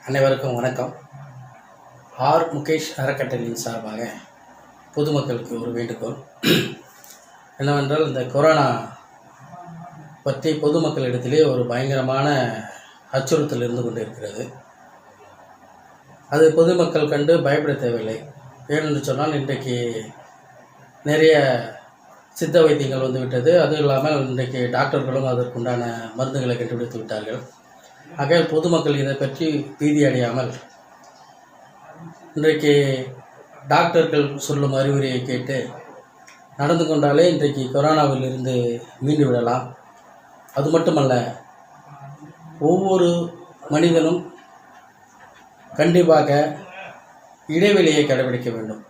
அனைவருக்கும் வணக்கம். ஆர் முகேஷ் அறக்கட்டளையின் சார்பாக பொதுமக்களுக்கு ஒரு வேண்டுகோள் என்னவென்றால், இந்த கொரோனா பற்றி பொதுமக்களிடத்திலே ஒரு பயங்கரமான அச்சுறுத்தல் இருந்து கொண்டு இருக்கிறது. அது பொதுமக்கள் கண்டு பயப்பட தேவையில்லை. ஏனென்று சொன்னால், இன்றைக்கு நிறைய சித்த வைத்தியங்கள் வந்துவிட்டது. அதுவும் இல்லாமல் இன்றைக்கு டாக்டர்களும் அதற்குண்டான மருந்துகளை கண்டுபிடித்து விட்டார்கள். ஆகையால் பொதுமக்கள் இதை பற்றி பீதி அடையாமல் இன்றைக்கு டாக்டர்கள் சொல்லும் அறிவுரையை கேட்டு நடந்து கொண்டாலே இன்றைக்கு கொரோனாவில் இருந்து மீண்டு விடலாம். அது மட்டுமல்ல, ஒவ்வொரு மனிதனும் கண்டிப்பாக இடைவெளியை கடைபிடிக்க வேண்டும்.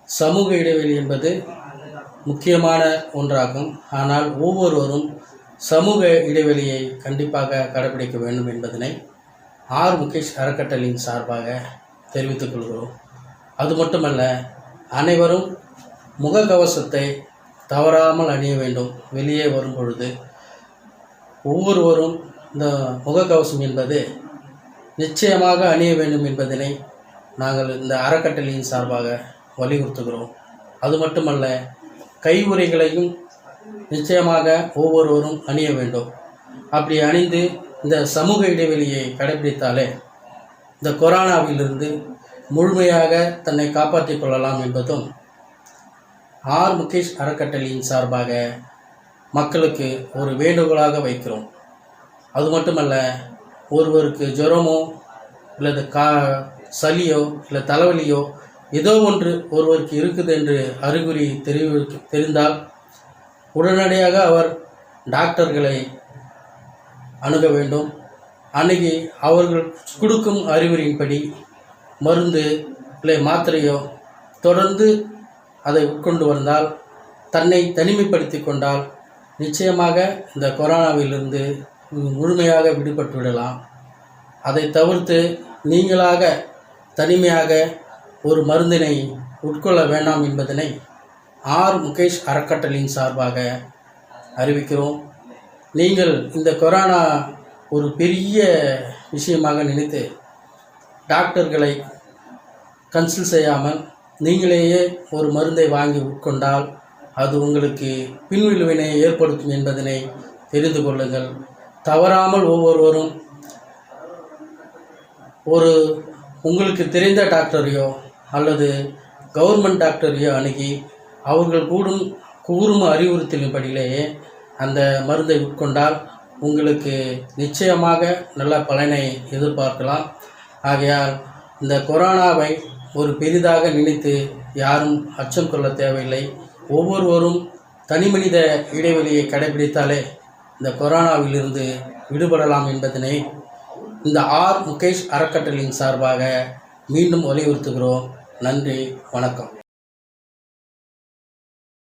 சமூக இடைவெளி என்பது முக்கியமான ஒன்றாகும். ஆனால் ஒவ்வொருவரும் சமூக இடைவெளியை கண்டிப்பாக கடைபிடிக்க வேண்டும் என்பதனை ஆர் முகேஷ் அறக்கட்டளையின் சார்பாக தெரிவித்துக் கொள்கிறோம். அது மட்டுமல்ல, அனைவரும் முகக்கவசத்தை தவறாமல் அணிய வேண்டும். வெளியே வரும் பொழுது ஒவ்வொருவரும் இந்த முகக்கவசம் என்பது நிச்சயமாக அணிய வேண்டும் என்பதனை நாங்கள் இந்த அறக்கட்டளையின் சார்பாக வலியுறுத்துகிறோம். அது மட்டுமல்ல, கையுறைகளையும் நிச்சயமாக ஒவ்வொருவரும் அணிய வேண்டும். அப்படி அணிந்து இந்த சமூக இடைவெளியை கடைபிடித்தாலே இந்த கொரோனாவிலிருந்து முழுமையாக தன்னை காப்பாற்றிக் கொள்ளலாம் என்பதும் ஆர் முகேஷ் அறக்கட்டளையின் சார்பாக மக்களுக்கு ஒரு வேண்டுகோளாக வைக்கிறோம். அது மட்டுமல்ல, ஒருவருக்கு ஜுரமோ அல்லது சளியோ இல்லை தலைவலியோ ஏதோ ஒன்று ஒருவருக்கு இருக்குது என்று அறிகுறி தெரிந்தால் உடனடியாக அவர் டாக்டர்களை அணுக வேண்டும். அணுகி அவர்கள் கொடுக்கும் அறிவுரையின்படி மருந்து இல்லை மாத்திரையோ தொடர்ந்து அதை உட்கொண்டு வந்தால், தன்னை தனிமைப்படுத்தி கொண்டால் நிச்சயமாக இந்த கொரோனாவிலிருந்து முழுமையாக விடுபட்டு விடலாம். அதை தவிர்த்து நீங்களாக தனிமையாக ஒரு மருந்தினை உட்கொள்ள வேண்டாம் என்பதனை ஆர் முகேஷ் அறக்கட்டளையின் சார்பாக அறிவிக்கிறோம். நீங்கள் இந்த கொரோனா ஒரு பெரிய விஷயமாக நினைத்து டாக்டர்களை கன்சல்ட் செய்யாமல் நீங்களேயே ஒரு மருந்தை வாங்கி உட்கொண்டால் அது உங்களுக்கு பின்விளைவினை ஏற்படுத்தும் என்பதனை தெரிந்து கொள்ளுங்கள். தவறாமல் ஒவ்வொருவரும் ஒரு உங்களுக்கு தெரிந்த டாக்டரையோ அல்லது கவர்மெண்ட் டாக்டரையோ அணுகி அவர்கள் கூறும் அறிவுறுத்தலின்படியிலேயே அந்த மருந்தை உட்கொண்டால் உங்களுக்கு நிச்சயமாக நல்ல பலனை எதிர்பார்க்கலாம். ஆகையால் இந்த கொரோனாவை ஒரு பெரிதாக நினைத்து யாரும் அச்சம் கொள்ள தேவையில்லை. ஒவ்வொருவரும் தனிமனித இடைவெளியை கடைபிடித்தாலே இந்த கொரோனாவிலிருந்து விடுபடலாம் என்பதனை இந்த ஆர் முகேஷ் அறக்கட்டளையின் சார்பாக மீண்டும் வலியுறுத்துகிறோம். நன்றி, வணக்கம்.